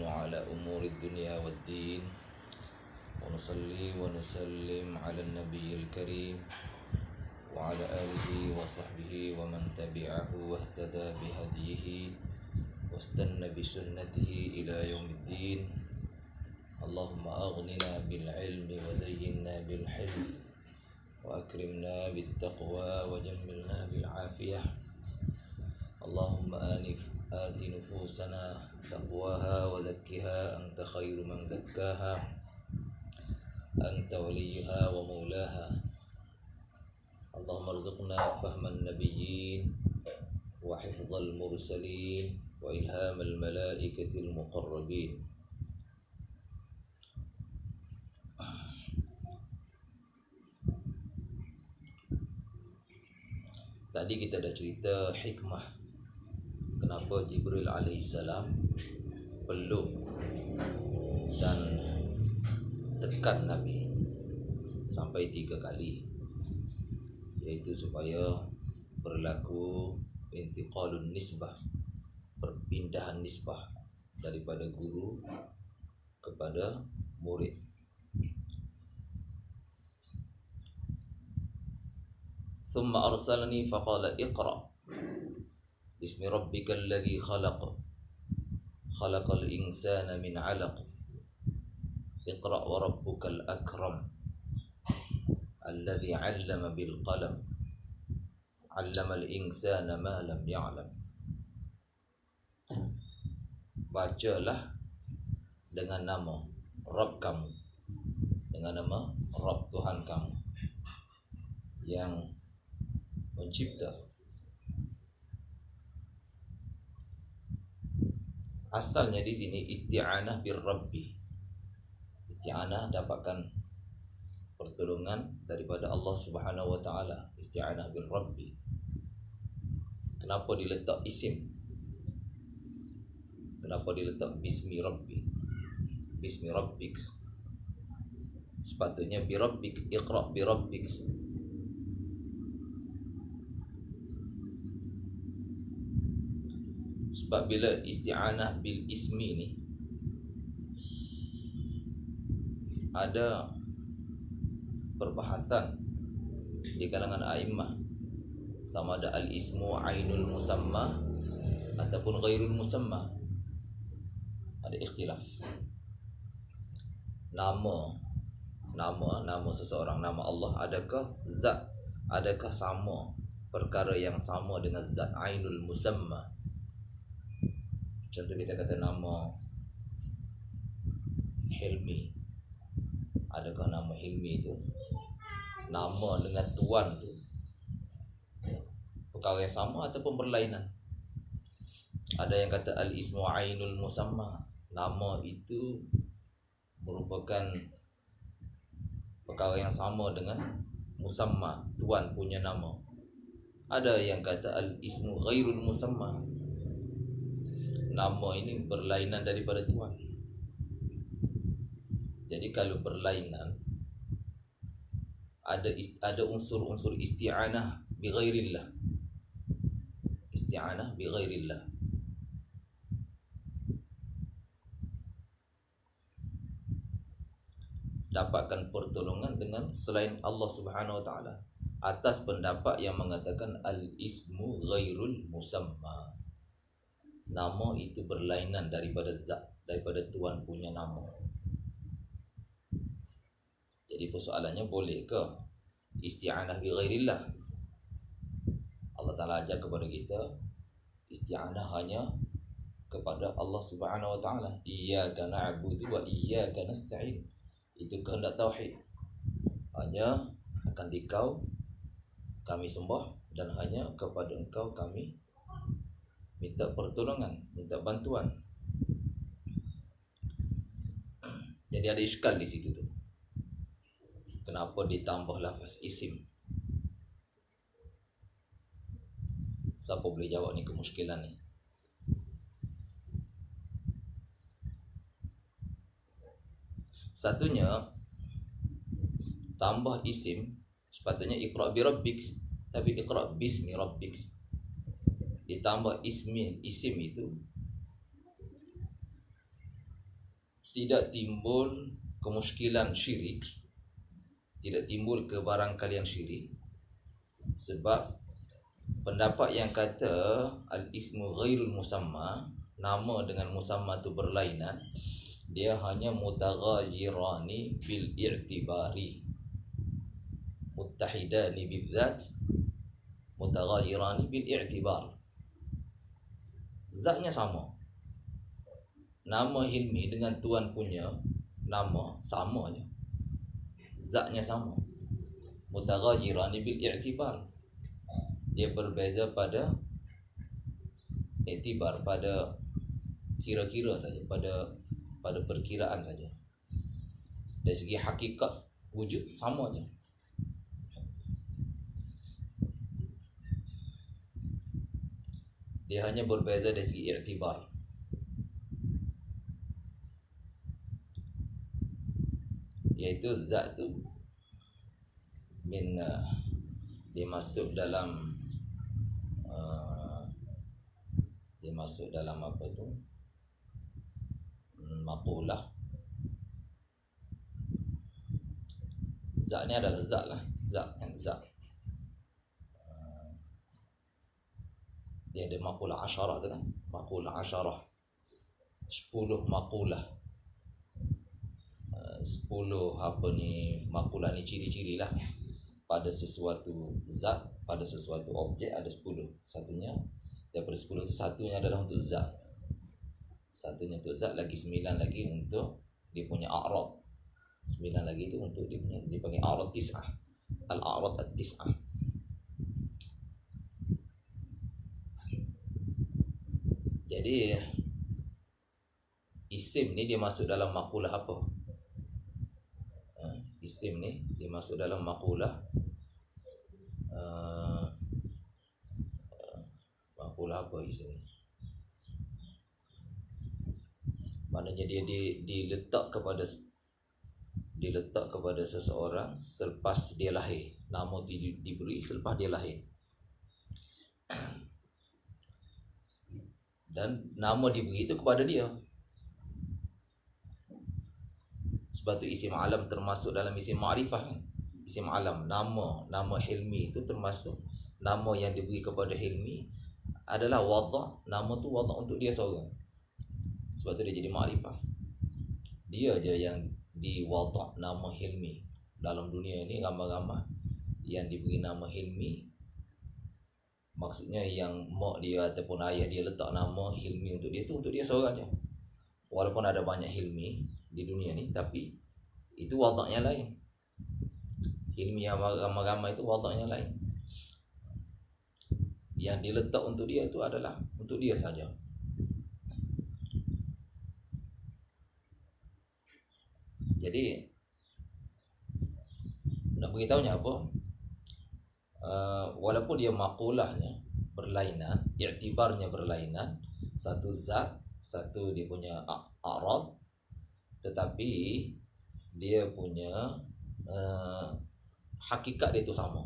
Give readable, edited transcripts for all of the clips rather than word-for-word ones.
على أمور الدنيا والدين ونصلي ونسلم على النبي الكريم وعلى آله وصحبه ومن تبعه واهتدى بهديه واستنى بسنته إلى يوم الدين. اللهم أغننا بالعلم وزينا بالحلم وأكرمنا بالتقوى وجملنا بالعافية. اللهم آت نفوسنا تقواها وزكها أنت خير من زكاها أنت وليها ومولاها. اللهم ارزقنا فهم النبيين وحفظ المرسلين وإلهام الملائكة المقربين. Tadi kita dah cerita hikmah kenapa Jibril alaihissalam peluk dan tekan Nabi sampai 3 kali, yaitu supaya berlaku intiqalun nisbah, perpindahan nisbah daripada guru kepada murid. Thumma arsalani faqala iqra bismi rabbikal ladzi khalaq khalaqal insana min 'alaq iqra wa rabbukal akram alladzi 'allama bil qalam 'allamal insana ma lam ya'lam. Bacalah dengan nama Rabb kamu, dengan nama Rabb Tuhan kamu yang mencipta. Asalnya di sini isti'anah bir Rabbi. Isti'anah dapatkan pertolongan daripada Allah Subhanahu wa taala. Isti'anah bir Rabbi. Kenapa diletak isim? Kenapa diletak bismi Rabbi? Bismi Rabbik. Sepatutnya bi Rabbik, iqra bi Rabbik. Sebab bila isti'anah bil ismi ni ada perbahasan di kalangan a'immah, sama ada al-ismu ainul musamma ataupun ghairul musamma. Ada ikhtilaf. Nama seseorang, nama Allah, adakah zat, adakah sama perkara yang sama dengan zat ainul musamma? Contoh kita kata nama Hilmi, adakah nama Hilmi itu nama dengan tuan tu perkara yang sama ataupun berlainan? Ada yang kata al-ismu ainul musamma, nama itu merupakan perkara yang sama dengan musamma, tuan punya nama. Ada yang kata al-ismu ghairul musamma, nama ini berlainan daripada tuan. Jadi kalau berlainan, ada unsur-unsur isti'anah bi ghairillah. Isti'anah bi ghairillah. Dapatkan pertolongan dengan selain Allah Subhanahu wa taala, atas pendapat yang mengatakan al-ismu ghairul musamma. Nama itu berlainan daripada zat, daripada Tuhan punya nama. Jadi persoalannya, boleh ke isti'anah bi ghairillah? Allah Ta'ala ajar kepada kita isti'anah hanya kepada Allah Subhanahu wa taala. Iyyaka na'budu wa iyyaka nasta'in. Itu kehendak tauhid. Hanya akan Dikau kami sembah dan hanya kepada Engkau kami minta pertolongan, minta bantuan. Jadi ada iskal di situ tu. Kenapa ditambah lafaz isim? Siapa boleh jawab ni kemuskilan ni? Satunya, tambah isim sepatutnya iqra bi rabbik, tapi iqra bismi rabbik. Ditambah isim itu tidak timbul kemuskilan syirik, tidak timbul kebarangkalian syirik, sebab pendapat yang kata al-ismu ghairul musamma, nama dengan musamma itu berlainan, dia hanya mutaghayyirani bil i'tibari, muttahidani bidzat, mutaghayyirani bil i'tibar. Zatnya sama. Nama Hilmi dengan tuan punya nama sama je. Zatnya sama. Mutaghayyirani bil i'tibar. Dia berbeza pada i'tibar, pada kira-kira saja, pada perkiraan saja. Dari segi hakikat wujud sama je. Dia hanya berbeza dari segi i'tibar. Iaitu zat tu dia masuk dalam apa tu, maqulah. Zat ni adalah zat lah, zat. Dia ada maqulah asyarah tu kan, maqulah asyarah, 10 maqulah, 10 maqulah ni ciri-ciri lah pada sesuatu zat, pada sesuatu objek ada 10. Satunya daripada 10 itu satunya adalah untuk zat, satunya untuk zat, lagi 9 lagi untuk dia punya a'rad, 9 lagi itu untuk dia punya, dia panggil a'rad tis'ah, al-a'rad at-tis'ah. Jadi isim ni dia masuk dalam maqulah apa? Isim ni dia masuk dalam maqulah maqulah apa isim ni? Maknanya dia diletak kepada seseorang selepas dia lahir. Nama diberi selepas dia lahir. Dan nama diberi itu kepada dia. Sebab tu isim alam termasuk dalam isim ma'rifah kan? Isim alam, nama Hilmi itu termasuk nama yang diberi kepada Hilmi adalah wada'. Nama tu wada' untuk dia seorang. Sebab tu dia jadi ma'rifah. Dia je yang diwada' nama Hilmi. Dalam dunia ini ramai-ramai yang diberi nama Hilmi, maksudnya yang mak dia ataupun ayah dia letak nama Hilmi untuk dia tu untuk dia seorang je. Walaupun ada banyak Hilmi di dunia ni, tapi itu wadaknya lain. Hilmi yang ramai-ramai itu wadaknya lain. Yang diletak untuk dia itu adalah untuk dia saja. Jadi nak beritahunya apa? Walaupun dia maqulahnya berlainan, i'tibarnya berlainan, satu zat, satu dia punya a'rad, tetapi dia punya hakikat dia itu sama.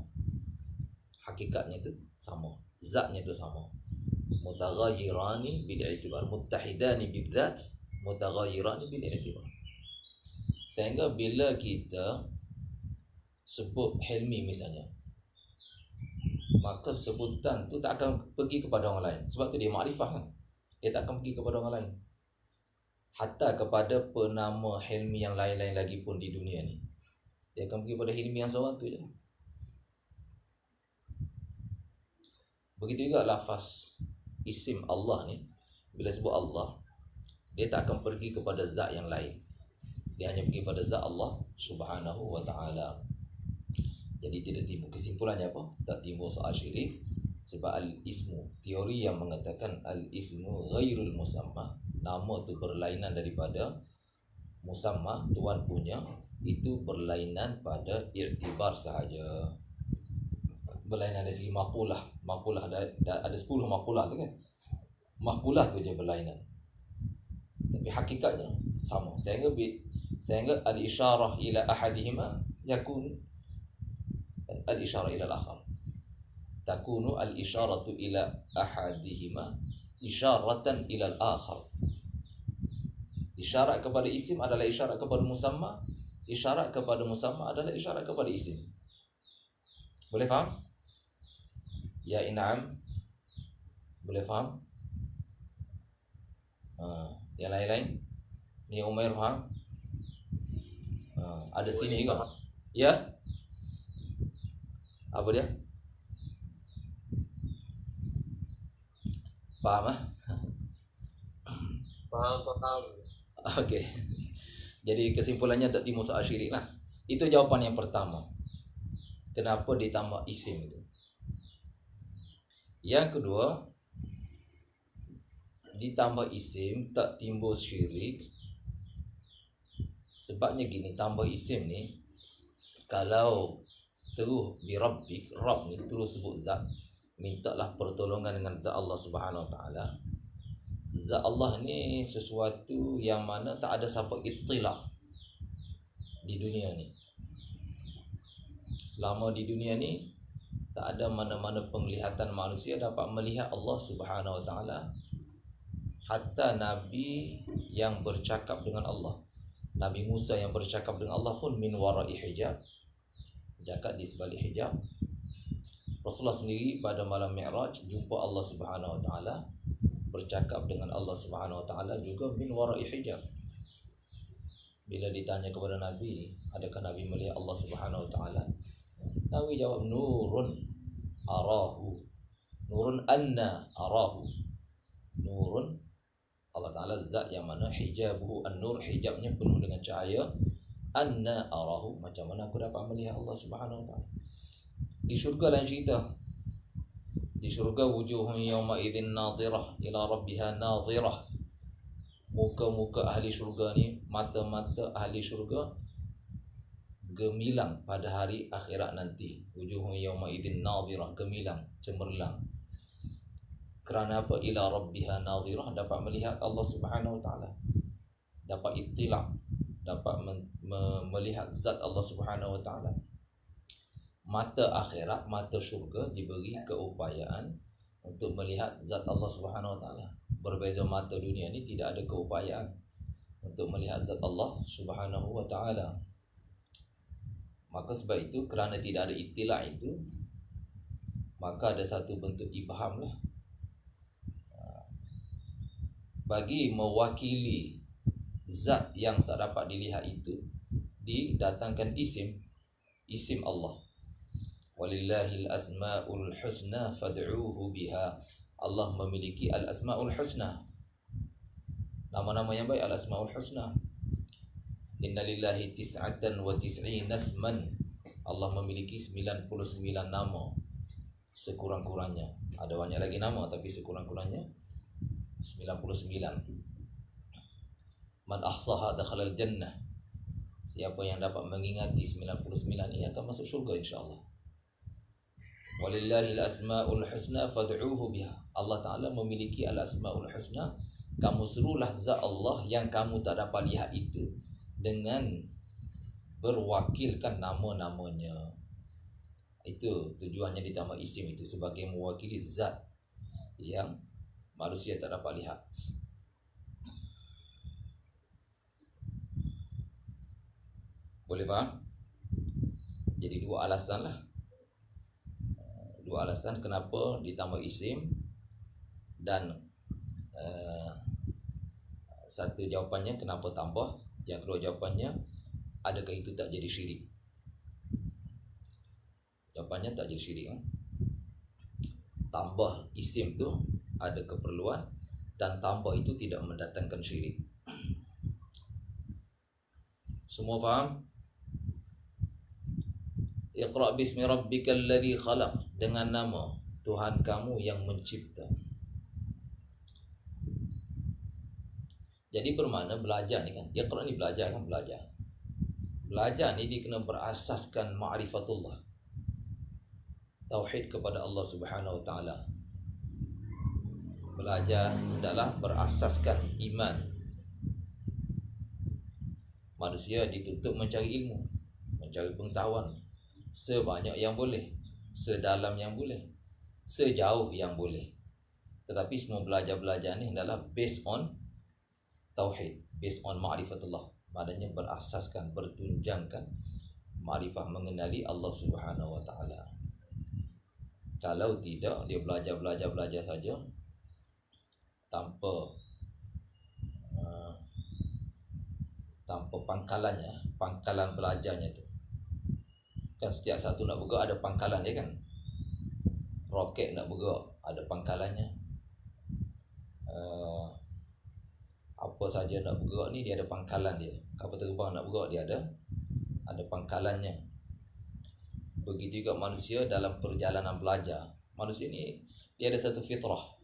Hakikatnya itu sama, zatnya itu sama. Mutaghayyirani bil i'tibar, muttahidani bil dzat, mutaghayyirani bil i'tibar. Sehingga bila kita sebut Hilmi misalnya, maka sebutan tu tak akan pergi kepada orang lain. Sebab tu dia makrifah kan. Dia tak akan pergi kepada orang lain. Hatta kepada penama Hilmi yang lain-lain lagi pun di dunia ni, dia akan pergi kepada Hilmi yang seorang tu je. Begitu juga lafaz isim Allah ni, bila sebut Allah, dia tak akan pergi kepada zat yang lain. Dia hanya pergi kepada zat Allah Subhanahu wa ta'ala. Jadi tidak timbul, kesimpulannya apa? Tak timbul soal syirik. Sebab al-ismu, teori yang mengatakan al-ismu ghairul musamma, nama tu berlainan daripada musamma, tuan punya, itu berlainan pada i'tibar sahaja. Berlainan dari segi maqulah. Maqulah ada 10 maqulah tu kan. Maqulah tu je berlainan, tapi hakikatnya sama. Sehingga al-isyarah ila ahadihima yakun al-isyarah ila al-akhar. Takunu al-isyaratu ila ahadihima isyaratan ila al-akhar. Isyarat kepada isim adalah isyarat kepada musamma. Isyarat kepada musamma adalah isyarat kepada isim. Boleh faham? Ya in'am. Boleh faham? Yang lain-lain? Ni Umair faham? Ada sini juga. Ya? Apa dia? Faham? Faham. Okey. Jadi kesimpulannya tak timbul soal syirik lah. Itu jawapan yang pertama. Kenapa ditambah isim itu? Yang kedua, ditambah isim tak timbul syirik. Sebabnya gini, tambah isim ni, kalau terus bi rabbik, Rabb ni terus sebut zat, mintalah pertolongan dengan zat Allah Subhanahu Wa Taala. Zat Allah ni sesuatu yang mana tak ada siapa ittila di dunia ni. Selama di dunia ni tak ada mana-mana penglihatan manusia dapat melihat Allah Subhanahu Wa Taala. Hatta Nabi yang bercakap dengan Allah, Nabi Musa yang bercakap dengan Allah pun min wara'i hijab, cakap di sebalik hijab. Rasulullah sendiri pada malam Mi'raj jumpa Allah Subhanahu Wa Taala, bercakap dengan Allah Subhanahu Wa Taala juga min wara'i hijab. Bila ditanya kepada Nabi, adakah Nabi melihat Allah Subhanahu Wa Taala? Nabi jawab, nurun arahu. Nurun anna arahu. Nurun, Allah Ta'ala zat yang mana hijabuhu an-nur, hijabnya penuh dengan cahaya. Anna arahu, macam mana aku dapat melihat Allah Subhanahu Wa Taala? Di syurga lain cerita. Di syurga wujuhun yawma idzin nadhirah ila rabbiha nadhirah. Muka-muka ahli syurga ni, mata-mata ahli syurga gemilang pada hari akhirat nanti. Wujuhun yawma idzin nadhirah, gemilang, cemerlang. Kerana apa? Ila rabbiha nadhirah, dapat melihat Allah Subhanahu Wa Taala, dapat ittila', dapat melihat zat Allah Subhanahu Wa Taala. Mata akhirat, mata syurga diberi keupayaan untuk melihat zat Allah Subhanahu Wa Taala. Berbeza mata dunia ni tidak ada keupayaan untuk melihat zat Allah Subhanahu Wa Taala. Maka sebab itu, kerana tidak ada ittila' itu, maka ada satu bentuk ibham lah, bagi mewakili zat yang tak dapat dilihat itu, didatangkan isim Allah. Walillahil asma'ul husna fad'uuhu biha. Allah memiliki al-asma'ul husna, nama-nama yang baik, al-asma'ul husna. Inna lillahi tis'atan wa tis'ina asman. Allah memiliki 99 nama sekurang-kurangnya. Ada banyak lagi nama, tapi sekurang-kurangnya 99. Man ahsaha dakhala al-jannah. Siapa yang dapat mengingati 99 ini akan masuk syurga insya-Allah. Walillahil asmaul husna fad'uuhu biha. Allah Taala memiliki al-asmaul husna. Kamu serulah zat Allah yang kamu tak dapat lihat itu dengan berwakilkan nama-namanya. Itu tujuannya ditambah isim itu, sebagai mewakili zat yang manusia tak dapat lihat. Boleh faham? Jadi dua alasan lah. Dua alasan kenapa ditambah isim. Dan satu jawapannya kenapa tambah. Yang kedua jawapannya, adakah itu tak jadi syirik? Jawapannya tak jadi syirik. Tambah isim tu ada keperluan, dan tambah itu tidak mendatangkan syirik. Semua faham? Iqra' bismi rabbikal ladzi khalaq, dengan nama Tuhan kamu yang mencipta. Jadi bermakna belajar ni kan, Iqra' ni belajar kan, belajar ni dia kena berasaskan ma'rifatullah, tauhid kepada Allah Subhanahu Wa Taala. Belajar adalah berasaskan iman. Manusia dituntut mencari ilmu, mencari pengetahuan sebanyak yang boleh, sedalam yang boleh, sejauh yang boleh. Tetapi semua belajar-belajar ni adalah based on tauhid. based on ma'rifatullah, maknanya berasaskan, bertunjangkan ma'rifah, mengenali Allah Subhanahu wa taala. Kalau tidak, dia belajar saja tanpa pangkalan belajarnya tu. Kan setiap satu nak bergerak ada pangkalan dia kan. Roket nak bergerak ada pangkalannya. Apa saja nak bergerak ni dia ada pangkalan dia. Kapal terbang nak bergerak dia ada pangkalannya. Begitu juga manusia dalam perjalanan belajar. Manusia ni dia ada satu fitrah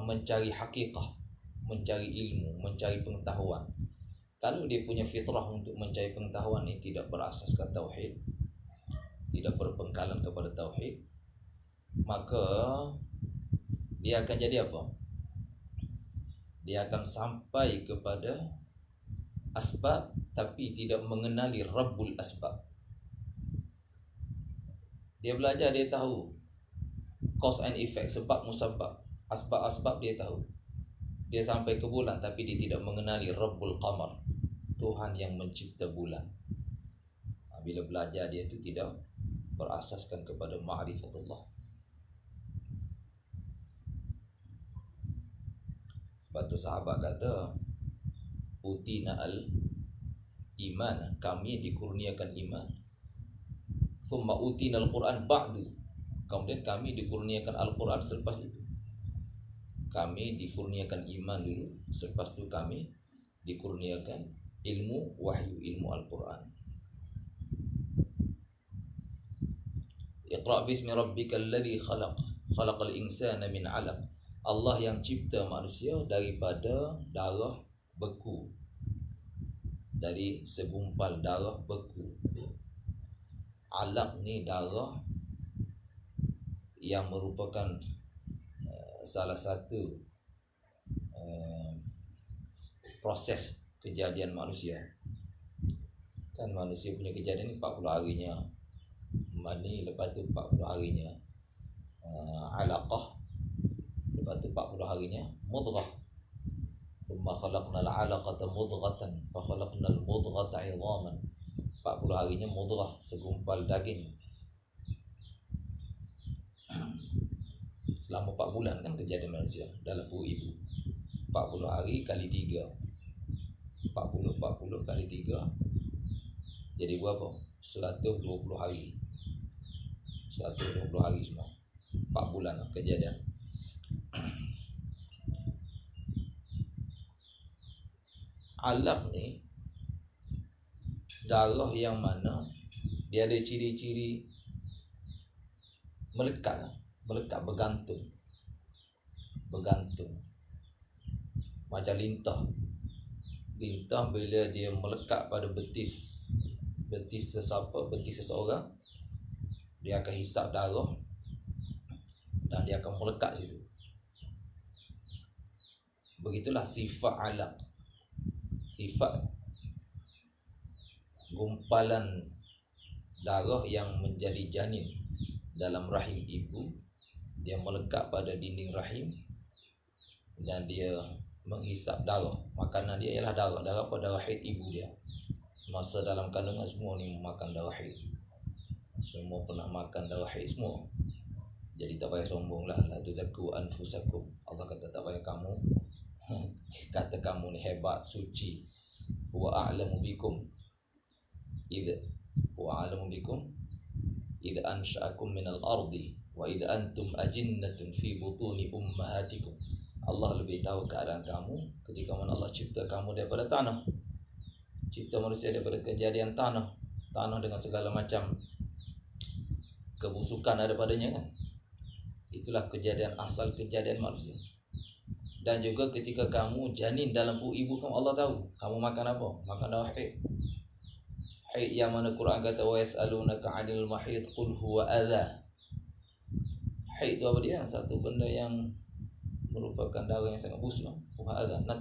mencari hakikah, mencari ilmu, mencari pengetahuan. Kalau dia punya fitrah untuk mencari pengetahuan ni tidak berasaskan tauhid, tidak berpengkalan kepada tauhid, maka dia akan jadi apa? Dia akan sampai kepada asbab tapi tidak mengenali Rabbul Asbab. Dia belajar, dia tahu cause and effect, sebab musabab, asbab-asbab dia tahu. Dia sampai ke bulan tapi dia tidak mengenali Rabbul Qamar, Tuhan yang mencipta bulan. Bila belajar dia itu tidak berasaskan kepada ma'rifatullah. Sebab tu sahabat kata, utina al-iman, kami dikurniakan iman. Thumma utina al-Quran ba'du, kemudian kami dikurniakan Al-Quran selepas itu. Kami dikurniakan iman dulu, selepas itu kami dikurniakan ilmu wahyu, ilmu Al-Quran. Iqra' bismi rabbikal ladzi khalaq, khalaqal insana min 'alaq. Allah yang cipta manusia daripada darah beku, dari segumpal darah beku. Alaq ni darah yang merupakan salah satu proses kejadian manusia. Kan manusia punya kejadian ni 40 harinya mani, lepas tu 40 harinya alaqah, lepas tu 40 harinya mudghah. Thumma khalaqnal 'alaqata mudghatan fa khalaqnal mudghata 'idhaman. 40 harinya mudghah, segumpal daging. Selama 4 bulan kan kejadian manusia dalam perut ibu. 40 hari kali 3, 40 kali 3 jadi berapa? 120 hari. 120 hari semua. 4 bulan kejadian. Alaq ni darah yang mana dia ada ciri-ciri melekat, bergantung macam lintah bila dia melekat pada betis seseorang, dia akan hisap darah dan dia akan melekat situ. Begitulah sifat alaq, sifat gumpalan darah yang menjadi janin dalam rahim ibu. Dia melekat pada dinding rahim dan dia menghisap darah. Makanan dia ialah darah. Darah apa? Darah haid ibu dia. Semasa dalam kandungan semua ni makan darah haid. Semua pernah makan darah haid semua. Jadi tak payah sombong lah. La tuzakku anfusakum. Allah kata tak payah kamu kata kamu ni hebat, suci. Wa a'lamu bikum idza ansha'akum minal ardi wa idza antum ajinnatun fi butuni ummahatikum. Allah lebih tahu keadaan kamu ketika mana Allah cipta kamu daripada tanah. Cipta manusia daripada kejadian tanah dengan segala macam kebusukan ada padanya kan. Itulah kejadian, asal kejadian manusia. Dan juga ketika kamu janin dalam perut ibu kamu, Allah tahu kamu makan apa? Makan darah haid. Haid yang mana Quran kata wa yas'alunaka 'anil mahid qul huwa adha. Haid itu apa dia? Satu benda yang merupakan darah yang sangat busuk. Huwa adha nat.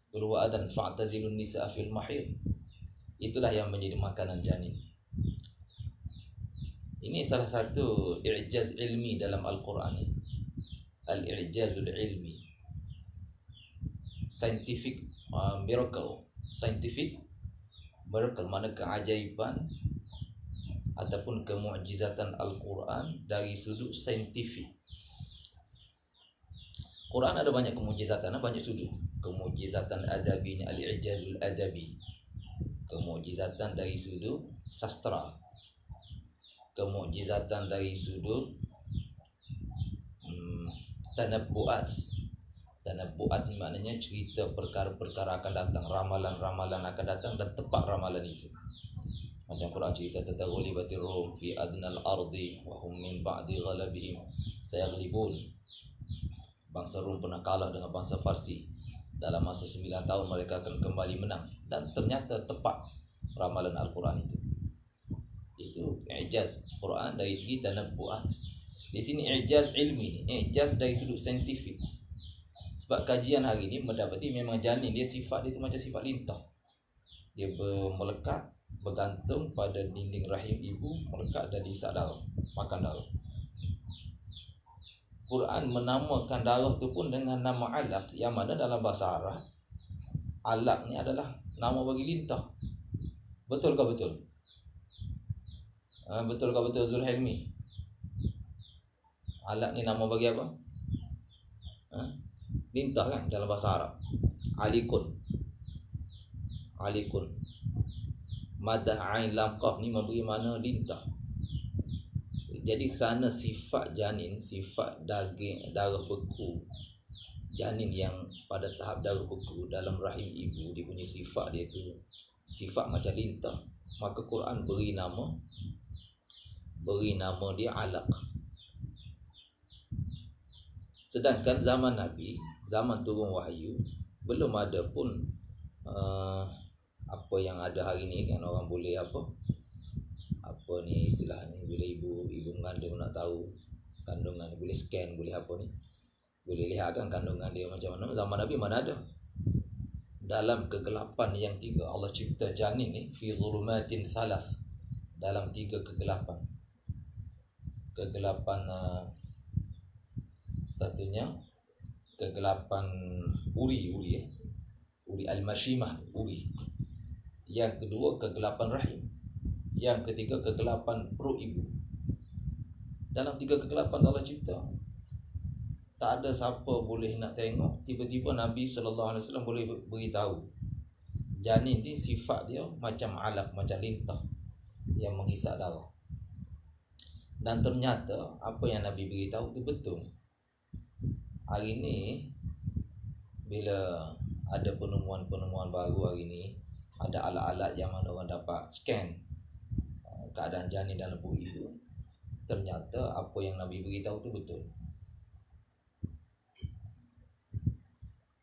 Qul huwa adhan fa'tazilun nisaa fil mahid. Itulah yang menjadi makanan janin. Ini salah satu i'jaz ilmi dalam Al-Quran. Al-i'jazul ilmi. scientific miracle mana keajaiban ataupun kemukjizatan Al-Quran dari sudut saintifik. Quran ada banyak kemukjizatan, banyak sudut. Kemukjizatan adabinya, al-i'jazul adabi, kemukjizatan dari sudut sastra, kemukjizatan dari sudut tanabbu'at. Tanabbu'at ni maknanya cerita perkara-perkara akan datang, ramalan-ramalan akan datang dan tepat ramalan itu. Macam Quran cerita tentang ghulibatir rum fi adnal ardi wa hum min ba'di ghalabihim sayaghlibun. Bangsa Rum pernah kalah dengan bangsa Farsi. Dalam masa 9 tahun mereka akan kembali menang. Dan ternyata tepat ramalan Al-Quran itu. Itu i'jaz Quran dari segi tanabbu'at. Di sini i'jaz ilmi, i'jaz dari sudut saintifik. Sebab kajian hari ini mendapati memang janin dia sifat dia itu macam sifat lintah. Dia melekat, bergantung pada dinding rahim ibu, melekat dan dihisap darah, makan darah. Quran menamakan darah tu pun dengan nama alaq, yang mana dalam bahasa Arab alaq ni adalah nama bagi lintah. Betul ke betul? Betul ke betul Zulhelmi? Alaq ni nama bagi apa? Lintah kan dalam bahasa Arab. Alikun. Madah ain lam qaf ni memberi makna lintah. Jadi kerana sifat janin, sifat daging darah beku, janin yang pada tahap darah beku dalam rahim ibu, dia punya sifat dia tu sifat macam lintah, maka Quran beri nama dia alaq. Sedangkan zaman Nabi, zaman turun wahyu, belum ada pun apa yang ada hari ni kan. Orang boleh apa ni istilah ni, bila ibu mengandung nak tahu kandungan, boleh scan, boleh apa ni, boleh lihat kan kandungan dia macam mana. Zaman Nabi mana ada. Dalam kegelapan yang tiga, Allah cipta janin ni fi zulumatin thalath, dalam tiga kegelapan. Satunya kegelapan uri al-mashimah, uri. Yang kedua kegelapan rahim. Yang ketiga kegelapan perut ibu. Dalam tiga kegelapan Allah cipta. Tak ada siapa boleh nak tengok. Tiba-tiba Nabi SAW boleh beritahu janin ni sifat dia macam alaq, macam lintah yang menghisap darah. Dan ternyata apa yang Nabi beritahu itu betul. Hari ni bila ada penemuan baru hari ni, ada alat-alat yang mana orang dapat scan keadaan janin dalam perut ibu, ternyata apa yang Nabi beritahu itu betul.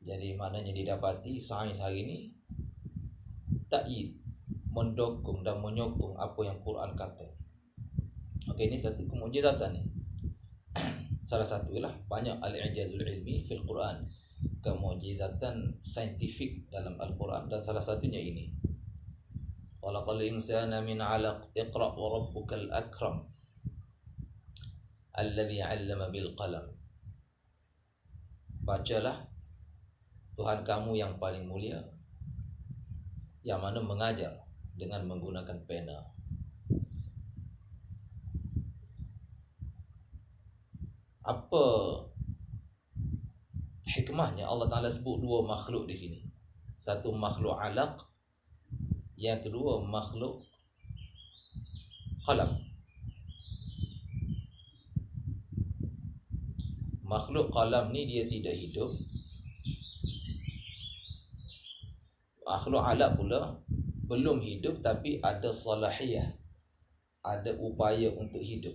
Jadi maknanya didapati sains hari ni takyid, mendukung dan menyokong apa yang Quran kata. Okey, ini satu kemujizatan ni. Salah satu lah, banyak al-i'jazul ilmi fil Quran, kemujizatan saintifik dalam Al-Quran, dan salah satunya ini. Khalaqal insana min 'alaq, iqra' wa rabbukal akram alladhi 'allama bil qalam. Bacalah, Tuhan kamu yang paling mulia, yang mana mengajar dengan menggunakan pena. Apa hikmahnya Allah Ta'ala sebut dua makhluk di sini? Satu makhluk alaq, yang kedua makhluk qalam. Makhluk qalam ni dia tidak hidup. Makhluk alaq pula belum hidup tapi ada salahiyah, ada upaya untuk hidup.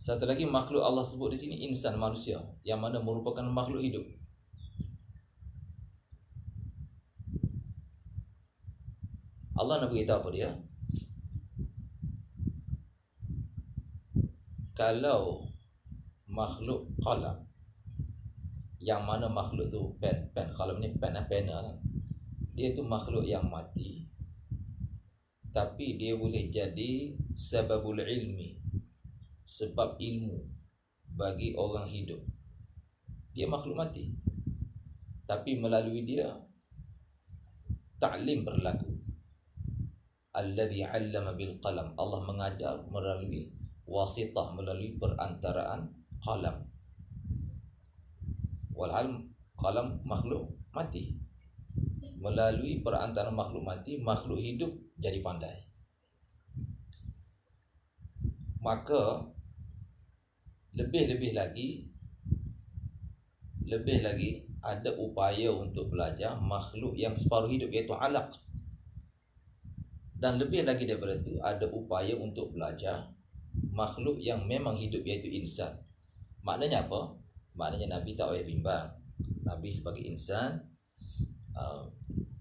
Satu lagi makhluk Allah sebut di sini insan, manusia, yang mana merupakan makhluk hidup. Allah nak beritahu apa dia? Kalau makhluk qalam, yang mana makhluk tu pen, qalam ni pen, pena kan? Dia tu makhluk yang mati, tapi dia boleh jadi sababul ilmi, sebab ilmu bagi orang hidup. Dia makhluk mati, tapi melalui dia ta'lim berlaku. Alladhi 'allama bil qalam, Allah mengajar melalui wasitah, melalui perantaraan qalam. Walhal qalam makhluk mati. Melalui perantaraan makhluk mati, makhluk hidup jadi pandai. Maka lebih lagi ada upaya untuk belajar makhluk yang separuh hidup, iaitu alaq. Dan lebih lagi daripada itu, ada upaya untuk belajar makhluk yang memang hidup, iaitu insan. Maknanya apa? Maknanya Nabi tak payah bimbang. Nabi sebagai insan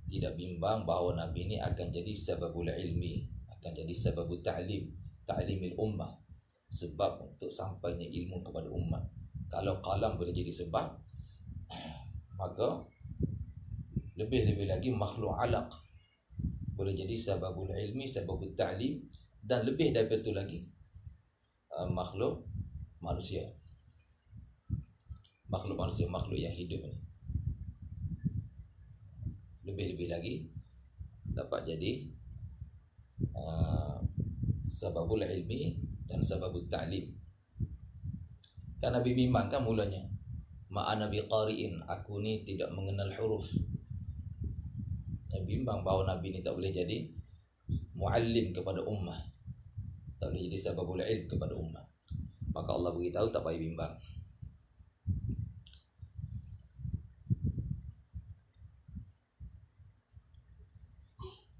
tidak bimbang bahawa Nabi ini akan jadi sababul ilmi, akan jadi sababul ta'limil ummah, sebab untuk sampainya ilmu kepada umat. Kalau qalam boleh jadi sebab, maka lebih lagi makhluk alaq boleh jadi sababul ilmi, sababul ta'lim, dan lebih daripada itu lagi makhluk manusia, makhluk yang hidup ini lebih lagi dapat jadi sababul ilmi dan sababul ta'lim. Kan Nabi bimbang kan mulanya, ma'ana biqari'in, aku ni tidak mengenal huruf. Nabi bimbang bahawa Nabi ni tak boleh jadi muallim kepada ummah, tak boleh jadi sababul ilm kepada ummah. Maka Allah beritahu tak payah bimbang.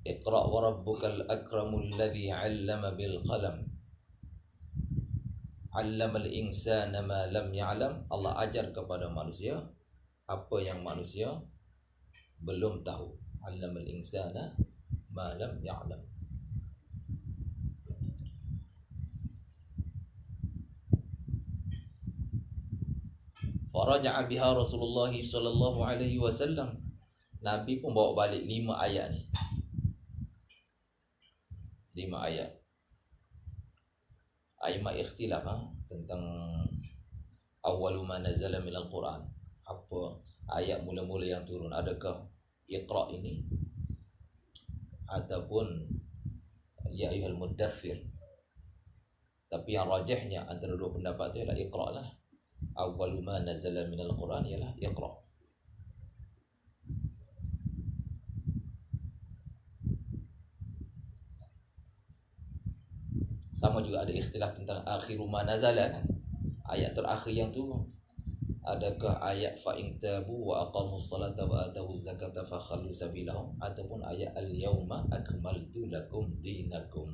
Iqra' wa rabbukal akramul ladzi 'allama bil qalam. 'Allamal insana ma lam ya'lam. Allah ajar kepada manusia apa yang manusia belum tahu. 'Allamal insana ma lam ya'lam. Faraja'a biha Rasulullah sallallahu alaihi wasallam. Nabi pun bawa balik 5 ayat ni. 5 ayat. Aimah ikhtilaf tentang awwalu ma nazala minal Quran. Apa ayat mula-mula yang turun? Adakah Iqra' ini ataupun ya ayyuhal muddaththir? Tapi yang rajihnya antara dua pendapat itu adalah Iqra' lah. Awwalu ma nazala minal Quran ialah Iqra'. Sama juga ada ikhtilaf tentang akhiru ma nazala kan, ayat terakhir yang turun. Adakah ayat fa in tabu wa aqamus salata wa atawuz zakata fa khallu sabilahum, ataupun ayat al-yauma akmaltu lakum dinakum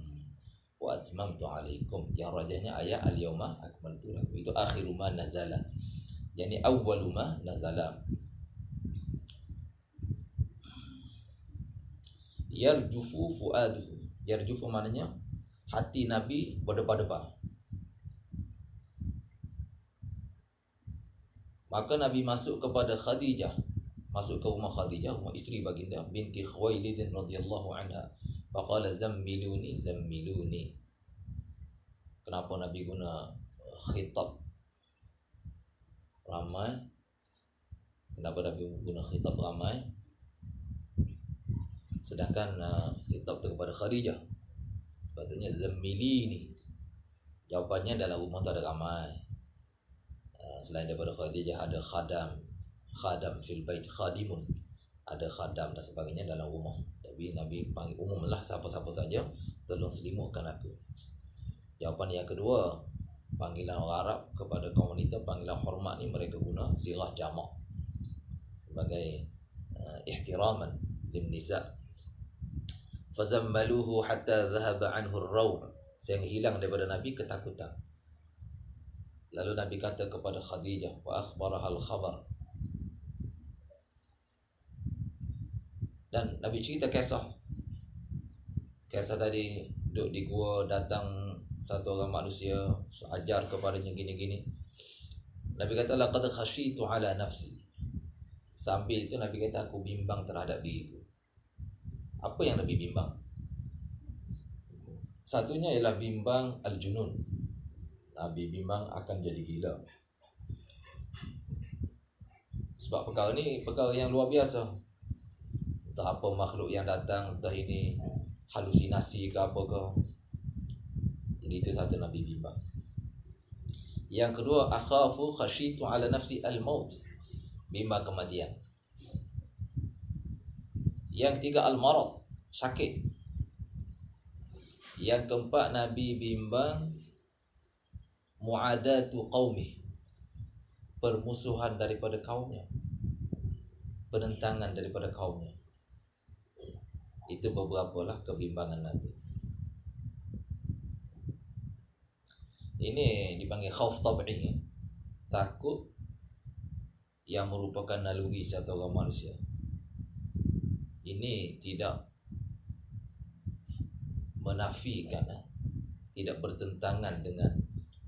wa atmamtu alaikum? Yang rajahnya ayat al-yauma akmaltu lakum, itu akhiru ma nazala, yani awwalu ma nazala. Yarjufu fuaduhu. Yarjufu maknanya hati Nabi berdebar-debar. Maka Nabi masuk kepada Khadijah, masuk ke rumah Khadijah, rumah isteri baginda binti Khuwailid radhiyallahu anha. Faqala zammiluni zammiluni. Kenapa Nabi guna khitab ramai? Kenapa Nabi guna khitab ramai sedangkan khitab tu kepada Khadijah? Patutnya zammilini. Jawapannya dalam rumah tu ada ramai. Selain daripada Khadijah ada khadam fil bait, khadimun, ada khadam dan sebagainya dalam rumah. Tapi Nabi panggil umum lah, siapa-siapa saja, tolong selimutkan aku. Jawapan yang kedua, panggilan orang Arab kepada kaum wanita, panggilan hormat ni mereka guna sirah jamak sebagai ihtiraman lin nisa. Fazammaluhu hatta dhahaba anhu ar-raw, sehingga hilang daripada Nabi ketakutan. Lalu Nabi kata kepada Khadijah, wa akhbaraha al-khabar, dan Nabi cerita kisah tadi, duduk di gua, datang satu orang manusia ajar kepadanya gini-gini. Nabi kata laqad khashitu ala nafsi. Sambil itu Nabi kata aku bimbang terhadap diriku. Apa yang Nabi bimbang? Satunya ialah bimbang al-junun. Nabi bimbang akan jadi gila. Sebab perkara ni perkara yang luar biasa. Entah apa makhluk yang datang, entah ini halusinasi ke apa ke. Jadi itu satu Nabi bimbang. Yang kedua, akhafu khasyitu ala nafsi al-maut, bimbang kematian. Yang ketiga, al-marad, sakit. Yang keempat, Nabi bimbang mu'adatu qaumih, permusuhan daripada kaumnya, penentangan daripada kaumnya. Itu beberapa lah kebimbangan Nabi. Ini dipanggil khauf tab'i, takut yang merupakan naluri satu orang manusia. Ini tidak menafikan, tidak bertentangan dengan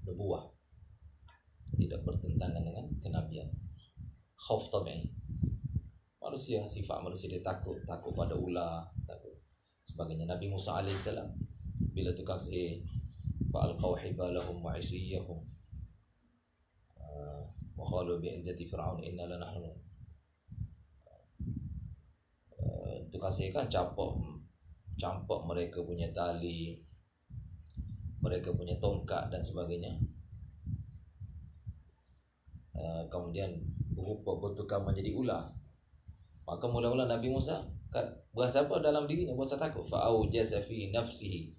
nubuah, tidak bertentangan dengan kenabian. Khauf tab'i, manusia, sifat manusia dia takut pada ular, takut sebagainya. Nabi Musa alaihissalam bila tukang sihir fa'alqaw hibalahum wa 'isiyahum wa qalu bi'izzati fir'aun inna lanahnu, tukang sihir kan campak mereka punya tali, mereka punya tongkat dan sebagainya. Kemudian berupa bertukar menjadi ular. Maka mula-mula Nabi Musa berasa apa dalam dirinya? Berasa takut. Fa'aujasa fi nafsihi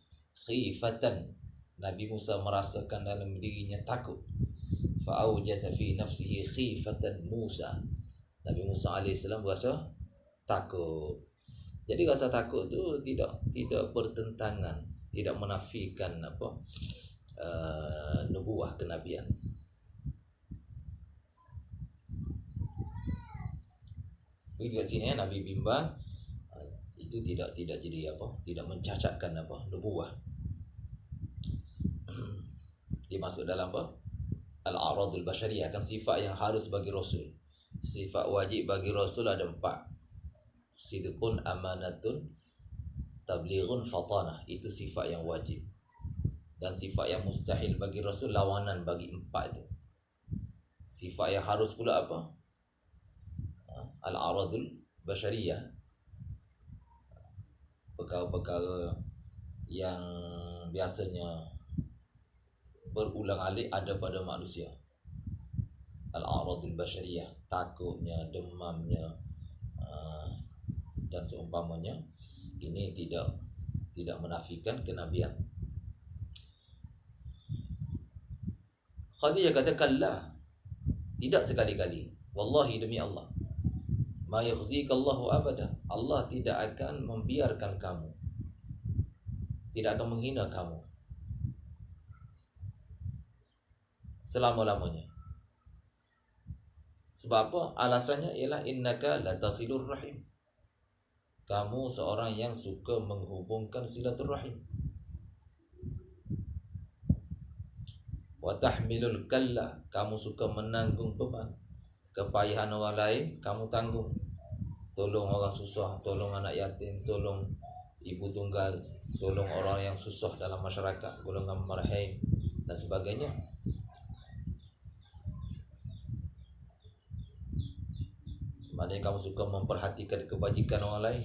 khifatan. Nabi Musa merasakan dalam dirinya takut. Fa'aujasa fi nafsihi khifatan Musa. Nabi Musa alaihissalam berasa takut. Jadi rasa takut tu tidak bertentangan, tidak menafikan nubuah kenabian. Jadi kat sini Nabi bimbang itu tidak jadi tidak mencacatkan nubuah. Dia masuk dalam al-aradul basyariyah, kan sifat yang harus bagi rasul. Sifat wajib bagi rasul ada 4. Sidqun, amanatun, tablighun, fatanah. Itu sifat yang wajib. Dan sifat yang mustahil bagi rasul, lawanan bagi 4 itu. Sifat yang harus pula apa? Al-aradul basyariyah, perkara-perkara yang biasanya berulang alik ada pada manusia. Al-aradul basyariyah, takutnya, demamnya, dan seumpamanya. Ini tidak menafikan kenabian. Khadijah kata kalla, tidak sekali-kali, wallahi demi Allah, ma yukhzikallahu abada, Allah tidak akan membiarkan kamu, tidak akan menghina kamu selama-lamanya. Sebab apa? Alasannya ialah innaka latasilur rahim, kamu seorang yang suka menghubungkan silaturahim. Wa tahmilul kalla, kamu suka menanggung beban, kepayahan orang lain kamu tanggung. Tolong orang susah, tolong anak yatim, tolong ibu tunggal, tolong orang yang susah dalam masyarakat, golongan marhain dan sebagainya. Maknanya kamu suka memperhatikan kebajikan orang lain.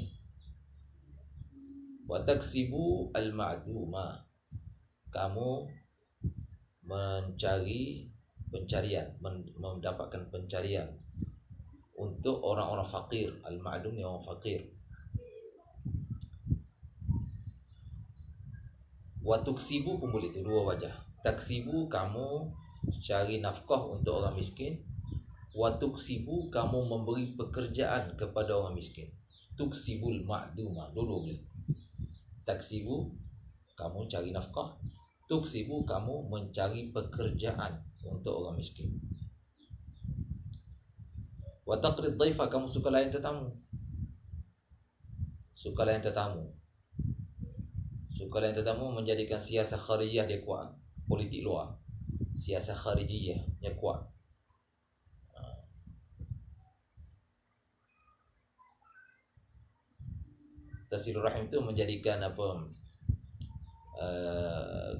Wa taksibu al-ma'duma, kamu mencari pencarian, mendapatkan pencarian untuk orang-orang fakir. Al-ma'dum ni orang fakir. Wa tuksibu pun boleh, itu 2 wajah. Taksibu, kamu cari nafkah untuk orang miskin. Wa tuksibu, kamu memberi pekerjaan kepada orang miskin. Tuksibul ma'duma, dua boleh. Taksibu, kamu cari nafkah. Tuksibu, kamu mencari pekerjaan untuk orang miskin. Wa taqrid dhaifa, kamu suka layan tetamu. Suka layan tetamu. Suka layan tetamu menjadikan siasat kharijiyah dia kuat, politik luar. Siasat kharijiyah dia kuat. Tasilur rahim itu menjadikan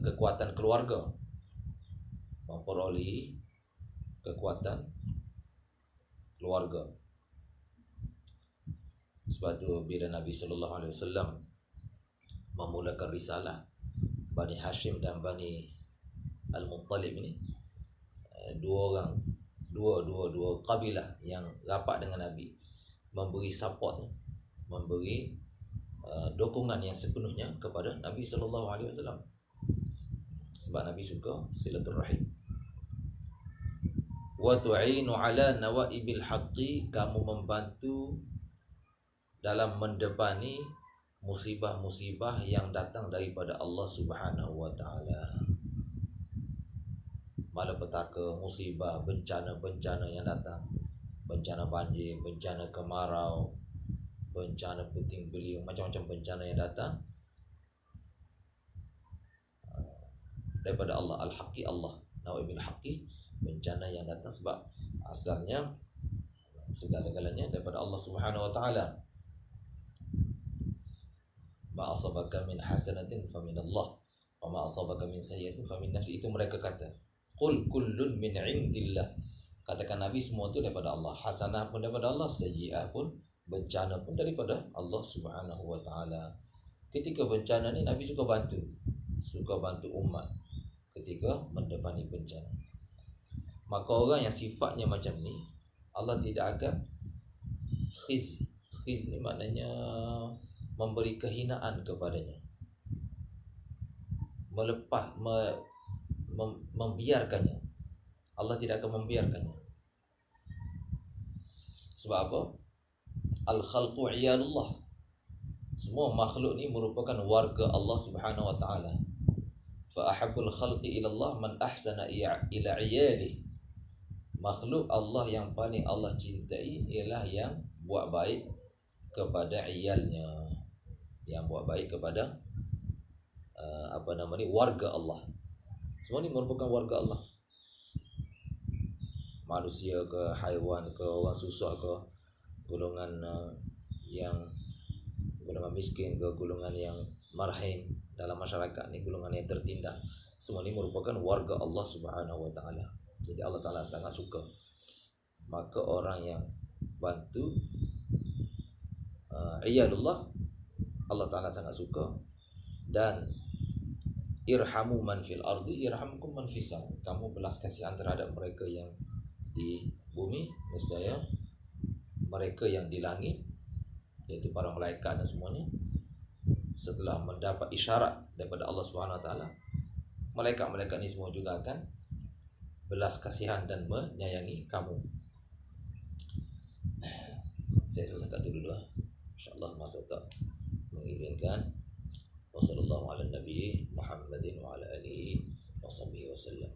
kekuatan keluarga, memperoleh kekuatan keluarga. Sebab tu bila Nabi sallallahu alaihi wasallam memulakan risalah, Bani Hashim dan Bani Al-Muttalib ni dua kabilah yang rapat dengan Nabi, memberi support, memberi dukungan yang sepenuhnya kepada Nabi sallallahu alaihi wasallam. Sebab Nabi suka silaturahim. Wa tu'inu ala nawaibil haqqi, kamu membantu dalam mendepani musibah-musibah yang datang daripada Allah Subhanahu wa taala. Malapetaka, musibah, bencana-bencana yang datang, bencana banjir, bencana kemarau, bencana puting beliung, macam-macam bencana yang datang daripada Allah. Al-Haqqi Allah, nawaibil haqqi, bencana yang datang sebab asalnya segala-galanya daripada Allah Subhanahu wa taala. Ma asabaka min hasanatin fa min Allah wa ma asabaka min sayyi'atin fa min nafsi. Itu mereka kata, qul kullun min indillah. Katakan Nabi, semua itu daripada Allah. Hasanah pun daripada Allah, sayyi'ah pun, bencana pun daripada Allah Subhanahu wa taala. Ketika bencana ni Nabi suka bantu umat ketika mendepani bencana. Maka orang yang sifatnya macam ni, Allah tidak akan khiz. Khiz ni maknanya memberi kehinaan kepadanya, membiarkannya. Allah tidak akan membiarkannya. Sebab apa? Al-khalqu iyalullah. Semua makhluk ni merupakan warga Allah Subhanahu wa taala. Fa ahabbul khalqi ila Allah man ahsana ila iyali. Makhluk Allah yang paling Allah cintai ialah yang buat baik kepada iyalnya, yang buat baik kepada warga Allah. Semua ni merupakan warga Allah. Manusia ke, haiwan ke, orang susah ke, golongan miskin ke, golongan yang marhain dalam masyarakat ni, golongan yang tertindas, semua ni merupakan warga Allah Subhanahu wa taala. Jadi Allah Taala sangat suka. Maka orang yang bantu iyalullah, Allah Taala sangat suka. Dan irhamu man fil ardi irhamkum man fis sama. Kamu belas kasihan terhadap mereka yang di bumi, nescaya mereka yang di langit, yaitu para malaikat dan semuanya, setelah mendapat isyarat daripada Allah Subhanahu wa taala, malaikat-malaikat ni semua juga akan belas kasihan dan menyayangi kamu. Saya selesaikan dulu lah. InsyaAllah masa tak mengizinkan. Wassalamualaikum warahmatullahi wabarakatuh. Muhammadin wa ala alihi wa sahbihi wasallam.